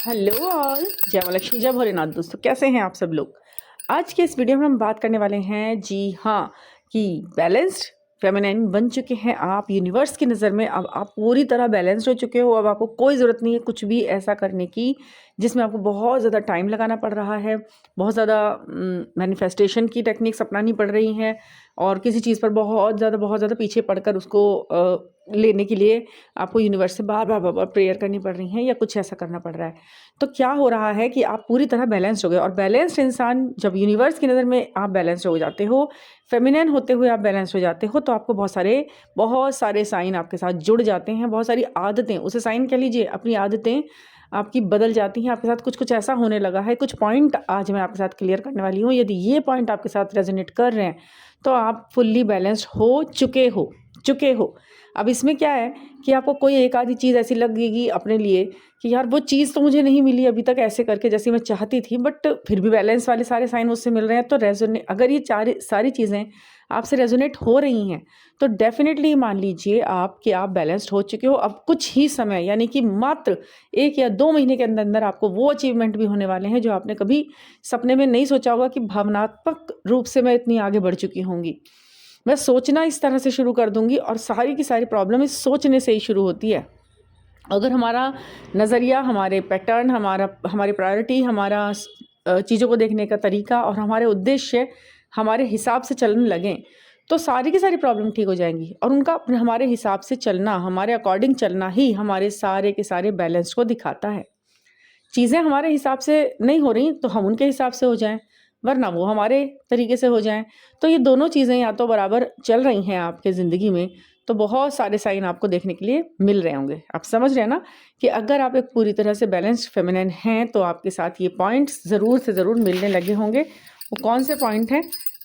Hello all, जय मां लक्ष्मी, जय भोलेनाथ। दोस्तों, कैसे हैं आप सब लोग। आज के इस वीडियो में हम बात करने वाले हैं, जी हाँ, कि बैलेंस्ड फेमिनिन बन चुके हैं आप यूनिवर्स की नज़र में। अब आप पूरी तरह बैलेंस्ड हो चुके हो। अब आपको कोई ज़रूरत नहीं है कुछ भी ऐसा करने की जिसमें आपको बहुत ज़्यादा टाइम लगाना पड़ रहा है, बहुत ज़्यादा मैनिफेस्टेशन की टेक्निक्स अपनानी पड़ रही हैं, और किसी चीज़ पर बहुत ज़्यादा पीछे पड़कर उसको लेने के लिए आपको यूनिवर्स से बार बार प्रेयर करनी पड़ रही है, या कुछ ऐसा करना पड़ रहा है। तो क्या हो रहा है कि आप पूरी तरह बैलेंस्ड हो गए। और बैलेंस्ड इंसान, जब यूनिवर्स की नज़र में आप बैलेंस्ड हो जाते हो, फेमिनिन होते हुए आप बैलेंस्ड हो जाते हो, तो आपको बहुत सारे साइन आपके साथ जुड़ जाते हैं। बहुत सारी आदतें, उसे साइन कह लीजिए, अपनी आदतें आपकी बदल जाती हैं। आपके साथ कुछ कुछ ऐसा होने लगा है। कुछ पॉइंट आज मैं आपके साथ क्लियर करने वाली हूँ। यदि ये पॉइंट आपके साथ रेजोनेट कर रहे हैं तो आप फुल्ली बैलेंस्ड हो चुके हो। अब इसमें क्या है कि आपको कोई एक आधी चीज़ ऐसी लगेगी अपने लिए कि यार वो चीज़ तो मुझे नहीं मिली अभी तक ऐसे करके जैसी मैं चाहती थी, बट फिर भी बैलेंस वाले सारे साइन मुझसे मिल रहे हैं। तो रेजोनेट, अगर ये सारी चीज़ें आपसे रेजोनेट हो रही हैं, तो डेफिनेटली मान लीजिए आप कि आप बैलेंस्ड हो चुके हो। अब कुछ ही समय, यानी कि मात्र 1 या 2 महीने के अंदर अंदर आपको वो अचीवमेंट भी होने वाले हैं जो आपने कभी सपने में नहीं सोचा होगा कि भावनात्मक रूप से मैं इतनी आगे बढ़ चुकी होंगी। मैं सोचना इस तरह से शुरू कर दूंगी, और सारी की सारी प्रॉब्लम इस सोचने से ही शुरू होती है। अगर हमारा नज़रिया, हमारे पैटर्न, हमारी प्रायोरिटी, हमारा चीज़ों को देखने का तरीका और हमारे उद्देश्य हमारे हिसाब से चलने लगें, तो सारी की सारी प्रॉब्लम ठीक हो जाएंगी। और उनका हमारे हिसाब से चलना, हमारे अकॉर्डिंग चलना ही हमारे सारे के सारे बैलेंस को दिखाता है। चीज़ें हमारे हिसाब से नहीं हो रही तो हम उनके हिसाब से हो जाएं, वरना वो हमारे तरीके से हो जाएं। तो ये दोनों चीज़ें या तो बराबर चल रही हैं आपके ज़िंदगी में, तो बहुत सारे साइन आपको देखने के लिए मिल रहे होंगे। आप समझ रहे हैं ना कि अगर आप एक पूरी तरह से बैलेंस्ड फेमिनिन हैं तो आपके साथ ये पॉइंट्स ज़रूर से ज़रूर मिलने लगे होंगे। वो कौन से पॉइंट हैं,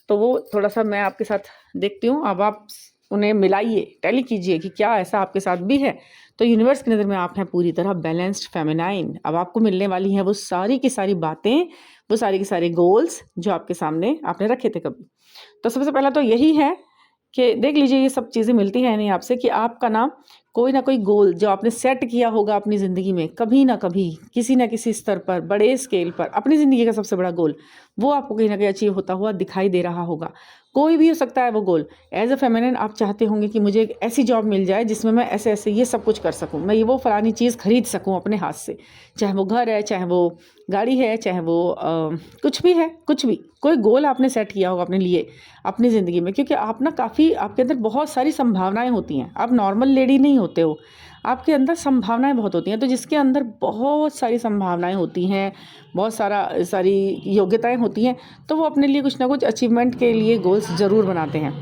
तो वो थोड़ा सा मैं आपके साथ देखती हूँ। अब आप उन्हें मिलाइए, टैली कीजिए कि क्या ऐसा आपके साथ भी है। तो यूनिवर्स की नज़र में आप हैं पूरी तरह बैलेंस्ड फेमिनाइन। अब आपको मिलने वाली हैं वो सारी की सारी बातें, वो सारी के सारे गोल्स जो आपके सामने आपने रखे थे कभी। तो सबसे पहला तो यही है कि देख लीजिए, ये सब चीज़ें मिलती हैं नहीं आपसे, कि आपका ना कोई गोल जो आपने सेट किया होगा अपनी ज़िंदगी में, कभी ना कभी किसी ना किसी स्तर पर, बड़े स्केल पर, अपनी ज़िंदगी का सबसे बड़ा गोल, वो आपको कहीं ना कहीं अचीव होता हुआ दिखाई दे रहा होगा। कोई भी हो सकता है वो गोल। एज अ फेमिनिन आप चाहते होंगे कि मुझे एक ऐसी जॉब मिल जाए जिसमें मैं ऐसे ऐसे ये सब कुछ कर सकूं, मैं ये वो फलानी चीज़ खरीद सकूं अपने हाथ से, चाहे वो घर है, चाहे वो गाड़ी है, चाहे वो कुछ भी है, कुछ भी कोई गोल आपने सेट किया होगा अपने लिए अपनी ज़िंदगी में। क्योंकि आप ना काफ़ी, आपके अंदर बहुत सारी संभावनाएं होती हैं। आप नॉर्मल लेडी नहीं होते हो, आपके अंदर संभावनाएं बहुत होती हैं। तो जिसके अंदर बहुत सारी संभावनाएं होती हैं, बहुत सारी योग्यताएं होती हैं, तो वो अपने लिए कुछ ना कुछ अचीवमेंट के लिए गोल्स ज़रूर बनाते हैं,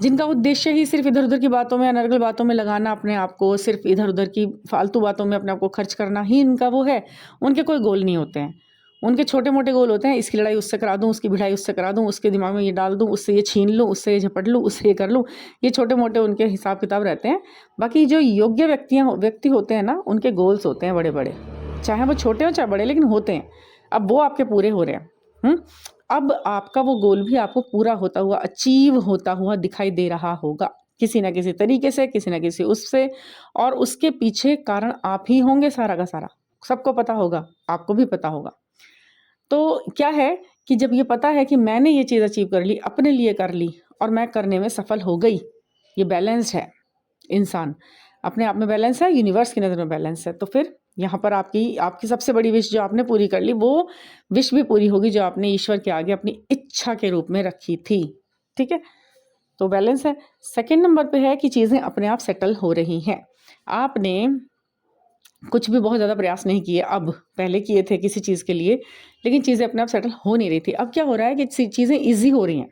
जिनका उद्देश्य ही सिर्फ इधर उधर की बातों में, अनर्गल बातों में लगाना अपने आप को, सिर्फ इधर उधर की फालतू बातों में अपने आप को खर्च करना ही इनका वो है। उनके कोई गोल नहीं होते हैं। उनके छोटे मोटे गोल होते हैं, इसकी लड़ाई उससे करा दूं, उसकी भिड़ाई उससे करा दूं, उसके दिमाग में ये डाल दूं, उससे ये छीन लूं, उससे ये झपट लूं, उससे ये कर लूं। ये छोटे मोटे उनके हिसाब किताब रहते हैं। बाकी जो योग्य व्यक्ति होते हैं ना, उनके गोल्स होते हैं बड़े बड़े, चाहे वो छोटे हो चाहे बड़े, लेकिन होते हैं। अब वो आपके पूरे हो रहे हैं। अब आपका वो गोल भी आपको पूरा होता हुआ, अचीव होता हुआ दिखाई दे रहा होगा किसी ना किसी तरीके से, किसी ना किसी उससे। और उसके पीछे कारण आप ही होंगे, सारा का सारा। सबको पता होगा, आपको भी पता होगा। तो क्या है कि जब ये पता है कि मैंने ये चीज़ अचीव कर ली, अपने लिए कर ली, और मैं करने में सफल हो गई, ये बैलेंस है। इंसान अपने आप में बैलेंस है, यूनिवर्स की नज़र में बैलेंस है, तो फिर यहाँ पर आपकी सबसे बड़ी विश जो आपने पूरी कर ली, वो विश भी पूरी होगी जो आपने ईश्वर के आगे अपनी इच्छा के रूप में रखी थी। ठीक है, तो बैलेंस है। सेकंड नंबर पे है कि चीज़ें अपने आप सेटल हो रही हैं। आपने कुछ भी बहुत ज़्यादा प्रयास नहीं किए, अब पहले किए थे किसी चीज़ के लिए, लेकिन चीज़ें अपने आप सेटल हो नहीं रही थी। अब क्या हो रहा है कि चीज़ें ईजी हो रही हैं,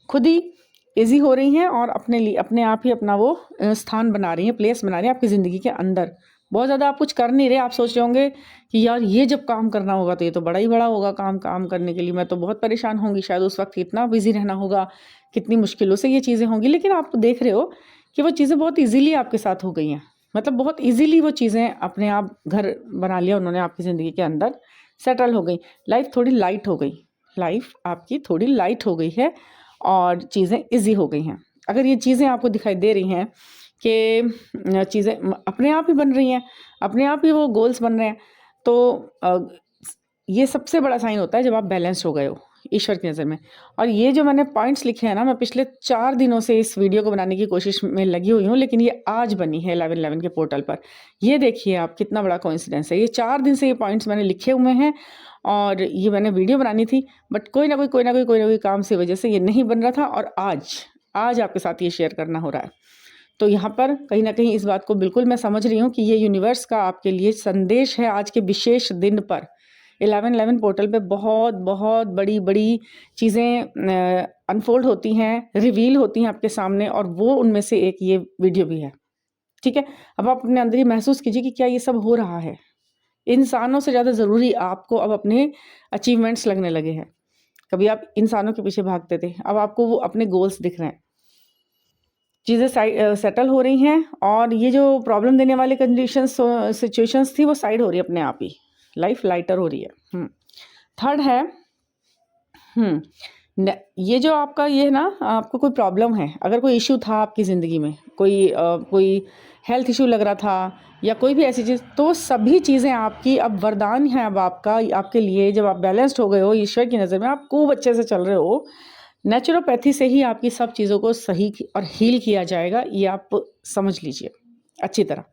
खुद ही ईजी हो रही हैं, और अपने लिए अपने आप ही अपना वो स्थान बना रही हैं, प्लेस बना रही हैं आपकी ज़िंदगी के अंदर। बहुत ज़्यादा आप कुछ कर नहीं रहे। आप सोच रहे होंगे कि यार ये जब काम करना होगा तो ये तो बड़ा ही बड़ा होगा, काम करने के लिए मैं तो बहुत परेशान होंगी, शायद उस वक्त इतना बिजी रहना होगा, कितनी मुश्किलों से ये चीज़ें होंगी। लेकिन आप देख रहे हो कि वो चीज़ें बहुत ईजीली आपके साथ हो गई हैं। मतलब बहुत ईजीली वो चीज़ें अपने आप घर बना लिया उन्होंने आपकी ज़िंदगी के अंदर, सेटल हो गई। लाइफ थोड़ी लाइट हो गई, लाइफ आपकी थोड़ी लाइट हो गई है, और चीज़ें इजी हो गई हैं। अगर ये चीज़ें आपको दिखाई दे रही हैं कि चीज़ें अपने आप ही बन रही हैं, अपने आप ही वो गोल्स बन रहे हैं, तो ये सबसे बड़ा साइन होता है जब आप बैलेंस्ड हो गए हो ईश्वर की नज़र में। और ये जो मैंने पॉइंट्स लिखे हैं ना, मैं पिछले 4 दिनों से इस वीडियो को बनाने की कोशिश में लगी हुई हूँ, लेकिन ये आज बनी है 11/11 के पोर्टल पर। ये देखिए आप, कितना बड़ा कोइंसिडेंस है। ये 4 दिन से ये पॉइंट्स मैंने लिखे हुए हैं और ये मैंने वीडियो बनानी थी, बट कोई ना कोई काम की वजह से ये नहीं बन रहा था, और आज आपके साथ ये शेयर करना हो रहा है। तो यहाँ पर कहीं ना कहीं इस बात को बिल्कुल मैं समझ रही हूँ कि ये यूनिवर्स का आपके लिए संदेश है। आज के विशेष दिन पर 11/11 पोर्टल पे बहुत बहुत बड़ी बड़ी चीज़ें अनफोल्ड होती हैं, रिवील होती हैं आपके सामने, और वो उनमें से एक ये वीडियो भी है। ठीक है, अब आप अपने अंदर ही महसूस कीजिए कि क्या ये सब हो रहा है। इंसानों से ज़्यादा ज़रूरी आपको अब अपने अचीवमेंट्स लगने लगे हैं। कभी आप इंसानों के पीछे भागते थे, अब आपको वो अपने गोल्स दिख रहे हैं। चीज़ें सेटल हो रही हैं, और ये जो प्रॉब्लम देने वाली कंडीशंस सिचुएशंस थी वो साइड हो रही है अपने आप ही। लाइफ लाइटर हो रही है। थर्ड है, ये जो आपका ये है ना, आपको कोई प्रॉब्लम है, अगर कोई इशू था आपकी ज़िंदगी में, कोई हेल्थ इशू लग रहा था या कोई भी ऐसी चीज़, तो सभी चीज़ें आपकी अब वरदान है। अब आपके लिए जब आप बैलेंस्ड हो गए हो ईश्वर की नज़र में, आप खूब अच्छे से चल रहे हो, नेचुरोपैथी से ही आपकी सब चीज़ों को सही और हील किया जाएगा। ये आप समझ लीजिए अच्छी तरह।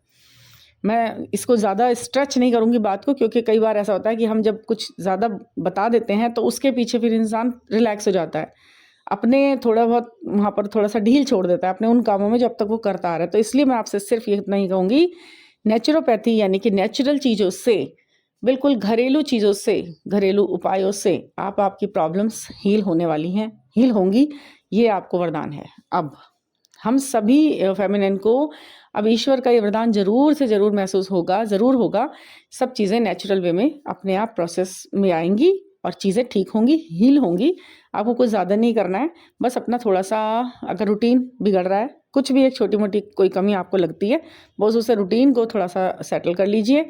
मैं इसको ज़्यादा स्ट्रेच नहीं करूँगी बात को, क्योंकि कई बार ऐसा होता है कि हम जब कुछ ज़्यादा बता देते हैं तो उसके पीछे फिर इंसान रिलैक्स हो जाता है, अपने थोड़ा बहुत वहाँ पर थोड़ा सा ढील छोड़ देता है अपने उन कामों में जब तक वो करता आ रहा है। तो इसलिए मैं आपसे सिर्फ ये इतना ही कहूँगी, नेचुरोपैथी यानी कि नेचुरल चीज़ों से, बिल्कुल घरेलू चीज़ों से, घरेलू उपायों से आपकी प्रॉब्लम्स हील होने वाली हैं, हील होंगी। ये आपको वरदान है। अब हम सभी फेमिनिन को अब ईश्वर का ये वरदान ज़रूर से ज़रूर महसूस होगा, ज़रूर होगा। सब चीज़ें नेचुरल वे में अपने आप प्रोसेस में आएंगी और चीज़ें ठीक होंगी, हील होंगी। आपको कुछ ज़्यादा नहीं करना है, बस अपना थोड़ा सा, अगर रूटीन बिगड़ रहा है, कुछ भी एक छोटी मोटी कोई कमी आपको लगती है, बस उसे रूटीन को थोड़ा सा सेटल कर लीजिए,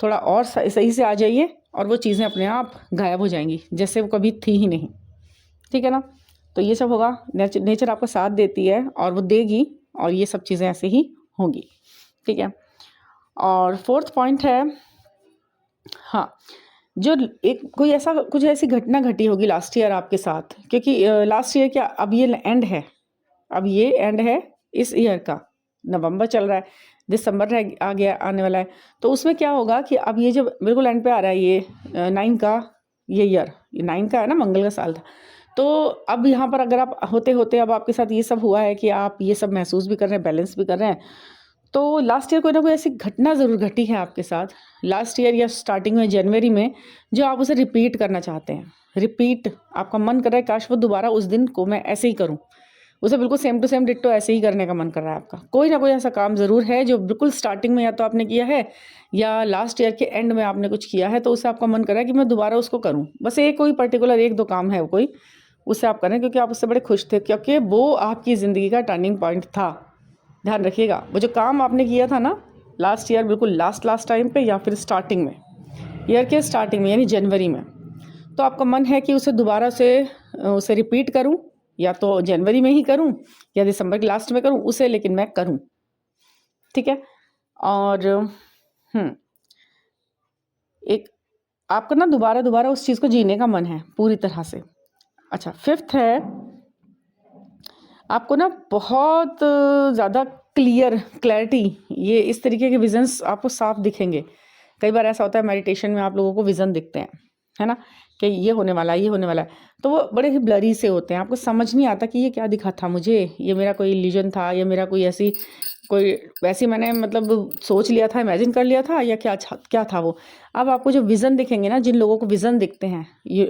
थोड़ा और सही से आ जाइए, और वो चीज़ें अपने आप गायब हो जाएंगी जैसे वो कभी थी ही नहीं। ठीक है ना? तो ये सब होगा, नेचर आपका साथ देती है और वो देगी, और ये सब चीज़ें ऐसे ही होंगी। ठीक है। और फोर्थ पॉइंट है, हाँ, जो कुछ ऐसी घटना घटी होगी लास्ट ईयर आपके साथ, क्योंकि लास्ट ईयर क्या, अब ये एंड है, अब ये एंड है इस ईयर का। नवंबर चल रहा है, दिसंबर आ गया, आने वाला है। तो उसमें क्या होगा कि अब ये जब बिल्कुल एंड पे आ रहा है, ये 9 का ये ईयर, ये 9 का है ना, मंगल का साल था। तो अब यहाँ पर अगर आप होते होते अब आपके साथ ये सब हुआ है कि आप ये सब महसूस भी कर रहे हैं, बैलेंस भी कर रहे हैं, तो लास्ट ईयर कोई ना कोई ऐसी घटना ज़रूर घटी है आपके साथ लास्ट ईयर या स्टार्टिंग में जनवरी में, जो आप उसे रिपीट करना चाहते हैं। रिपीट, आपका मन कर रहा है काश वो दोबारा उस दिन को मैं ऐसे ही करूं, उसे बिल्कुल सेम टू सेम डिट्टो ऐसे ही करने का मन कर रहा है आपका। कोई ना कोई ऐसा काम ज़रूर है जो बिल्कुल स्टार्टिंग में या तो आपने किया है या लास्ट ईयर के एंड में आपने कुछ किया है, तो उससे आपका मन कर रहा है कि मैं दोबारा उसको करूँ। बस एक कोई पर्टिकुलर 1-2 काम है कोई, उससे आप करें, क्योंकि आप उससे बड़े खुश थे, क्योंकि वो आपकी ज़िंदगी का टर्निंग पॉइंट था। ध्यान रखिएगा, वो जो काम आपने किया था ना लास्ट ईयर, बिल्कुल लास्ट टाइम पे, या फिर स्टार्टिंग में, ईयर के स्टार्टिंग में यानी जनवरी में, तो आपका मन है कि उसे दोबारा से उसे रिपीट करूं, या तो जनवरी में ही करूं या दिसंबर के लास्ट में करूं उसे, लेकिन मैं करूं। ठीक है। और एक आपका ना दोबारा उस चीज़ को जीने का मन है पूरी तरह से। अच्छा, फिफ्थ है, आपको ना बहुत ज़्यादा क्लैरिटी, ये इस तरीके के विजन्स आपको साफ दिखेंगे। कई बार ऐसा होता है मेडिटेशन में आप लोगों को विज़न दिखते हैं, है ना, कि ये होने वाला है, ये होने वाला है, तो वो बड़े ही ब्लरी से होते हैं, आपको समझ नहीं आता कि ये क्या दिखा था मुझे, ये मेरा कोई इल्यूजन था, या मेरा कोई वैसी मैंने मतलब सोच लिया था, इमेजिन कर लिया था, या क्या था वो। अब आपको जो विज़न दिखेंगे ना, जिन लोगों को विज़न दिखते हैं, ये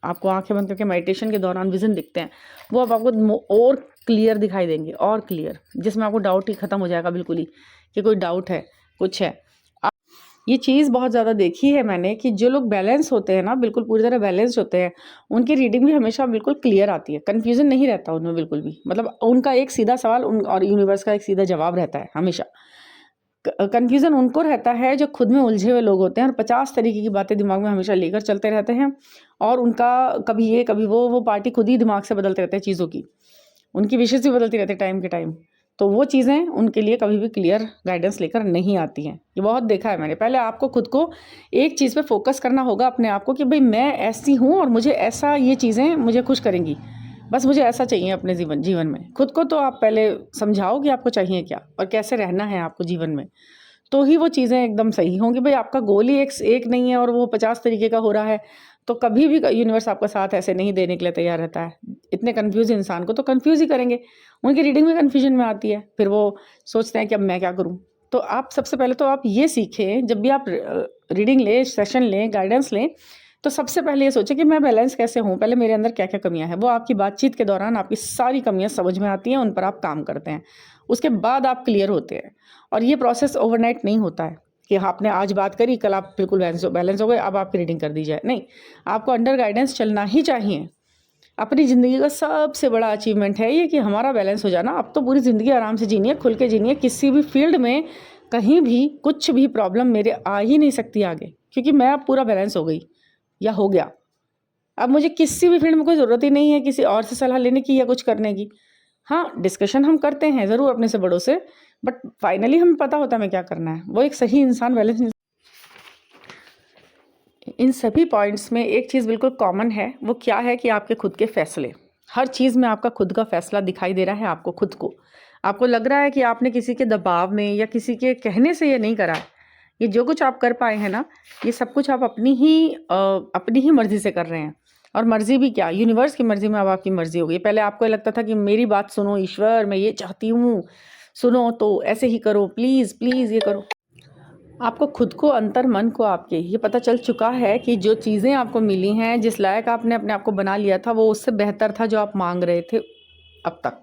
आपको आंखें बंद करके मेडिटेशन के दौरान विज़न दिखते हैं, वो अब आपको और क्लियर दिखाई देंगे, और क्लियर, जिसमें आपको डाउट ही ख़त्म हो जाएगा बिल्कुल ही, कि कोई डाउट है, कुछ है। ये चीज़ बहुत ज़्यादा देखी है मैंने कि जो लोग बैलेंस होते हैं ना, बिल्कुल पूरी तरह बैलेंस्ड होते हैं, उनकी रीडिंग भी हमेशा बिल्कुल क्लियर आती है, कन्फ्यूज़न नहीं रहता उनमें बिल्कुल भी। मतलब उनका एक सीधा सवाल और यूनिवर्स का एक सीधा जवाब रहता है हमेशा। कन्फ्यूज़न उनको रहता है जो खुद में उलझे हुए लोग होते हैं, और 50 तरीके की बातें दिमाग में हमेशा लेकर चलते रहते हैं, और उनका कभी ये कभी वो पार्टी खुद ही दिमाग से बदलते रहते हैं चीज़ों की, उनकी विशेष भी बदलती रहती है टाइम के टाइम। तो वो चीज़ें उनके लिए कभी भी क्लियर गाइडेंस लेकर नहीं आती हैं। ये बहुत देखा है मैंने। पहले आपको खुद को एक चीज़ पे फोकस करना होगा अपने आप को कि भाई मैं ऐसी हूँ और मुझे ऐसा, ये चीज़ें मुझे खुश करेंगी, बस मुझे ऐसा चाहिए अपने जीवन में। खुद को तो आप पहले समझाओ कि आपको चाहिए क्या और कैसे रहना है आपको जीवन में, तो ही वो चीज़ें एकदम सही होंगी। भाई आपका गोल ही एक नहीं है और वो 50 तरीके का हो रहा है, तो कभी भी यूनिवर्स आपका साथ ऐसे नहीं देने के लिए तैयार रहता है। इतने कन्फ्यूज़ इंसान को तो कन्फ्यूज़ ही करेंगे। उनकी रीडिंग में कन्फ्यूजन में आती है, फिर वो सोचते हैं कि अब मैं क्या करूँ। तो आप सबसे पहले तो आप ये सीखें, जब भी आप रीडिंग लें, सेशन लें, गाइडेंस लें, तो सबसे पहले ये सोचें कि मैं बैलेंस कैसे हूँ, पहले मेरे अंदर क्या क्या कमियाँ हैं। वो आपकी बातचीत के दौरान आपकी सारी कमियाँ समझ में आती हैं, उन पर आप काम करते हैं, उसके बाद आप क्लियर होते हैं। और ये प्रोसेस ओवरनाइट नहीं होता है कि आपने आज बात करी, कल आप बिल्कुल बैलेंस हो गए, अब आपकी रीडिंग कर दी जाए। नहीं, आपको अंडर गाइडेंस चलना ही चाहिए। अपनी ज़िंदगी का सबसे बड़ा अचीवमेंट है ये कि हमारा बैलेंस हो जाना। अब तो पूरी ज़िंदगी आराम से जीनी है, खुल के जीनी है। किसी भी फील्ड में कहीं भी कुछ भी प्रॉब्लम मेरे आ ही नहीं सकती आगे, क्योंकि मैं अब पूरा बैलेंस हो गई या हो गया। अब मुझे किसी भी फील्ड में कोई ज़रूरत ही नहीं है किसी और से सलाह लेने की या कुछ करने की। हाँ, डिस्कशन हम करते हैं ज़रूर अपने से बड़ों से, बट फाइनली हमें पता होता है हमें क्या करना है। वो एक सही इंसान बैलेंस। इन सभी पॉइंट्स में एक चीज़ बिल्कुल कॉमन है, वो क्या है कि आपके खुद के फैसले। हर चीज़ में आपका खुद का फैसला दिखाई दे रहा है आपको खुद को। आपको लग रहा है कि आपने किसी के दबाव में या किसी के कहने से ये नहीं करा है। ये जो कुछ आप कर पाए हैं ना, ये सब कुछ आप अपनी ही मर्ज़ी से कर रहे हैं। और मर्ज़ी भी क्या, यूनिवर्स की मर्ज़ी में अब आपकी मर्ज़ी हो गई। पहले आपको लगता था कि मेरी बात सुनो ईश्वर, मैं ये चाहती हूँ, सुनो तो ऐसे ही करो, प्लीज़ प्लीज़ ये करो। आपको खुद को, अंतर मन को आपके ये पता चल चुका है कि जो चीज़ें आपको मिली हैं, जिस लायक आपने अपने आप को बना लिया था, वो उससे बेहतर था जो आप मांग रहे थे अब तक,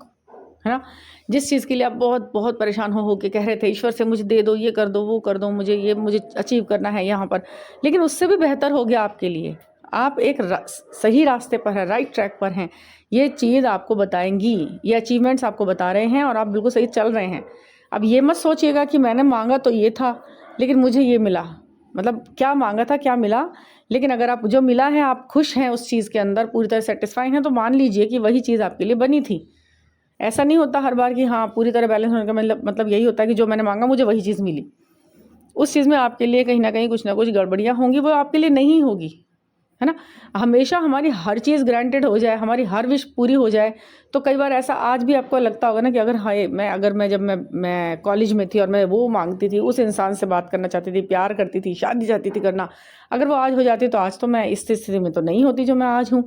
है ना। जिस चीज़ के लिए आप बहुत बहुत परेशान हो के कह रहे थे ईश्वर से मुझे दे दो, ये कर दो, वो कर दो, मुझे अचीव करना है यहाँ पर, लेकिन उससे भी बेहतर हो गया आपके लिए। आप एक सही रास्ते पर हैं, राइट ट्रैक पर हैं। ये चीज़ आपको बताएंगी, ये अचीवमेंट्स आपको बता रहे हैं और आप बिल्कुल सही चल रहे हैं। अब ये मत सोचिएगा कि मैंने मांगा तो ये था लेकिन मुझे ये मिला, मतलब क्या मांगा था क्या मिला। लेकिन अगर आप जो मिला है आप खुश हैं उस चीज़ के अंदर, पूरी तरह सेटिस्फाई हैं, तो मान लीजिए कि वही चीज़ आपके लिए बनी थी। ऐसा नहीं होता हर बार कि हाँ पूरी तरह बैलेंस होने का मतलब यही होता है कि जो मैंने मांगा मुझे वही चीज़ मिली। उस चीज़ में आपके लिए कहीं ना कुछ गड़बड़ियाँ होंगी, वो आपके लिए नहीं होगी, है ना। हमेशा हमारी हर चीज़ ग्रांटेड हो जाए, हमारी हर विश पूरी हो जाए, तो कई बार ऐसा आज भी आपको लगता होगा ना कि अगर मैं कॉलेज में थी और मैं वो मांगती थी, उस इंसान से बात करना चाहती थी, प्यार करती थी, शादी चाहती थी करना, अगर वो आज हो जाती तो आज तो मैं इस स्थिति में तो नहीं होती जो मैं आज हूँ,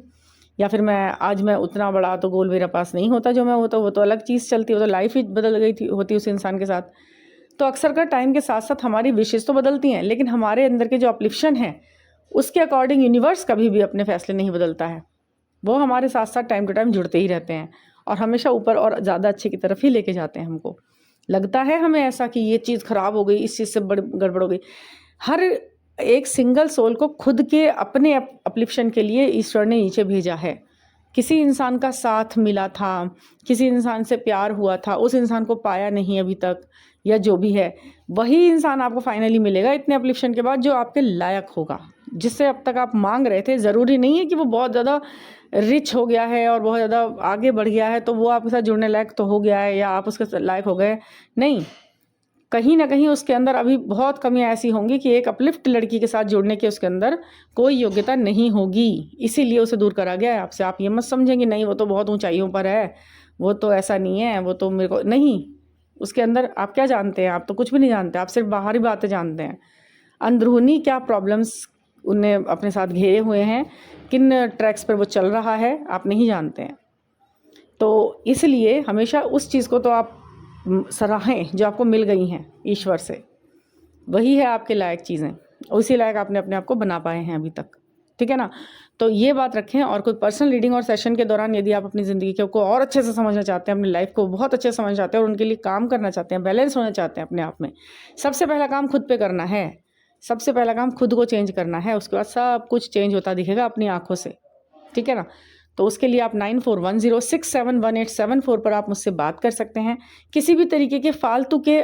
या फिर मैं उतना बड़ा तो गोल मेरे पास नहीं होता जो मैं होता, वो तो अलग चीज़ चलती, वो तो लाइफ ही बदल गई थी होती उस इंसान के साथ। तो अक्सर का टाइम के साथ साथ हमारी विशेष तो बदलती हैं, लेकिन हमारे अंदर के जो अपलिफ्शन है उसके अकॉर्डिंग यूनिवर्स कभी भी अपने फैसले नहीं बदलता है। वो हमारे साथ साथ टाइम टू टाइम जुड़ते ही रहते हैं और हमेशा ऊपर और ज़्यादा अच्छे की तरफ ही लेके जाते हैं। हमको लगता है हमें ऐसा कि ये चीज़ ख़राब हो गई, इस चीज़ से गड़बड़ हो गई। हर एक सिंगल सोल को खुद के अपने अपलिफ्शन के लिए ईश्वर ने नीचे भेजा है। किसी इंसान का साथ मिला था, किसी इंसान से प्यार हुआ था, उस इंसान को पाया नहीं अभी तक, या जो भी है वही इंसान आपको फाइनली मिलेगा इतने अपलिफ्शन के बाद जो आपके लायक होगा, जिससे अब तक आप मांग रहे थे। ज़रूरी नहीं है कि वो बहुत ज़्यादा रिच हो गया है और बहुत ज़्यादा आगे बढ़ गया है तो वो आपके साथ जुड़ने लायक तो हो गया है या आप उसके लायक हो गए, नहीं। कहीं ना कहीं उसके अंदर अभी बहुत कमियां ऐसी होंगी कि एक अपलिफ्ट लड़की के साथ जुड़ने की उसके अंदर कोई योग्यता नहीं होगी, इसीलिए उसे दूर करा गया है आपसे। आप ये मत समझेंगे नहीं वो तो बहुत ऊंचाइयों पर है, वो तो ऐसा नहीं है, वो तो मेरे को नहीं। उसके अंदर आप क्या जानते हैं? आप तो कुछ भी नहीं जानते, आप सिर्फ बाहरी बातें जानते हैं। अंदरूनी क्या प्रॉब्लम्स उनने अपने साथ घेरे हुए हैं, किन ट्रैक्स पर वो चल रहा है, आप नहीं जानते हैं। तो इसलिए हमेशा उस चीज़ को तो आप सराहें जो आपको मिल गई हैं ईश्वर से, वही है आपके लायक चीज़ें, उसी लायक आपने अपने आप को बना पाए हैं अभी तक, ठीक है ना। तो ये बात रखें। और कोई पर्सनल रीडिंग और सेशन के दौरान यदि आप अपनी ज़िंदगी को और अच्छे से समझना चाहते हैं, अपनी लाइफ को बहुत अच्छे से समझना चाहते हैं और उनके लिए काम करना चाहते हैं, बैलेंस होना चाहते हैं अपने आप में, सबसे पहला काम खुद पे करना है। सबसे पहला काम खुद को चेंज करना है, उसके बाद सब कुछ चेंज होता दिखेगा अपनी आँखों से, ठीक है ना। तो उसके लिए आप 9410671874 पर आप मुझसे बात कर सकते हैं। किसी भी तरीके के फालतू के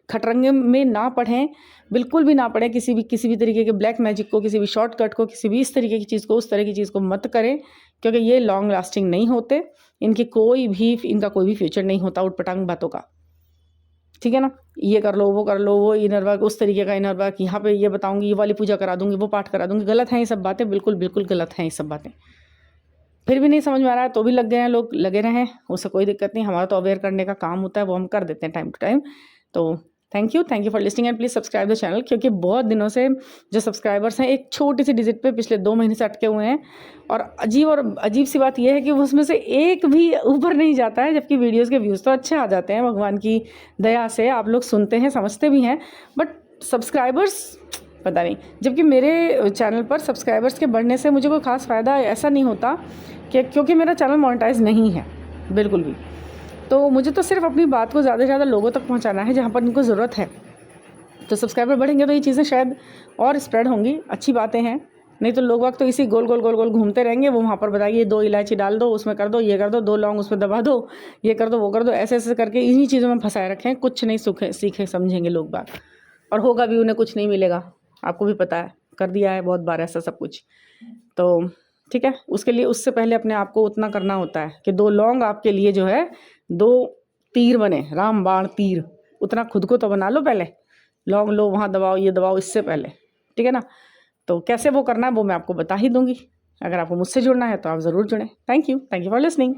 खटरंगे में ना पढ़ें, बिल्कुल भी ना पढ़ें। किसी भी तरीके के ब्लैक मैजिक को, किसी भी शॉर्टकट को, किसी भी इस तरीके की चीज़ को, उस तरह की चीज़ को मत करें, क्योंकि ये लॉन्ग लास्टिंग नहीं होते। इनका कोई भी फ्यूचर नहीं होता उटपटांग बातों का। ठीक है ना। ये कर लो, वो इनर वर्क, उस तरीके का इनर वर्क, यहाँ पे ये बताऊंगी, ये वाली पूजा करा दूंगी, वो पाठ करा दूंगी। गलत है ये सब बातें, बिल्कुल बिल्कुल गलत हैं ये सब बातें। फिर भी नहीं समझ में आ रहा है तो भी लग गए हैं लोग, लगे रहें, उससे कोई दिक्कत नहीं। हमारा तो अवेयर करने का काम होता है, वो हम कर देते हैं टाइम टू टाइम। तो thank you for listening and please subscribe the channel, क्योंकि बहुत दिनों से जो सब्सक्राइबर्स हैं एक छोटी सी डिजिट पे पिछले 2 महीने से अटके हुए हैं। और अजीब सी बात यह है कि उसमें से एक भी ऊपर नहीं जाता है, जबकि वीडियोज़ के व्यूज़ तो अच्छे आ जाते हैं भगवान की दया से। आप लोग सुनते हैं, समझते भी हैं, बट सब्सक्राइबर्स पता नहीं। जबकि मेरे चैनल पर सब्सक्राइबर्स के बढ़ने से मुझे कोई ख़ास फ़ायदा ऐसा नहीं होता कि, क्योंकि मेरा चैनल मोनेटाइज नहीं है बिल्कुल भी। तो मुझे तो सिर्फ अपनी बात को ज़्यादा से ज़्यादा लोगों तक पहुंचाना है जहां पर इनको ज़रूरत है। तो सब्सक्राइबर बढ़ेंगे तो ये चीज़ें शायद और स्प्रेड होंगी, अच्छी बातें हैं। नहीं तो लोग वक्त तो इसी गोल गोल गोल गोल घूमते रहेंगे। वो वहाँ पर बताइए 2 इलायची डाल दो, उसमें कर दो, ये कर दो, 2 लौंग उसमें दबा दो, ये कर दो, वो कर दो, ऐसे ऐसे करके इन्हीं चीज़ों में फंसाए रखें। कुछ नहीं सीखे समझेंगे लोग बात, और होगा भी उन्हें कुछ नहीं मिलेगा। आपको भी पता है, कर दिया है बहुत बार ऐसा सब कुछ। तो ठीक है, उसके लिए उससे पहले अपने आप को उतना करना होता है कि 2 लौंग आपके लिए जो है 2 तीर बने, राम बाण तीर, उतना खुद को तो बना लो पहले। लौंग लो, वहाँ दबाओ, ये दबाओ, इससे पहले, ठीक है ना। तो कैसे वो करना है वो मैं आपको बता ही दूंगी। अगर आपको मुझसे जुड़ना है तो आप ज़रूर जुड़ें। Thank you for listening.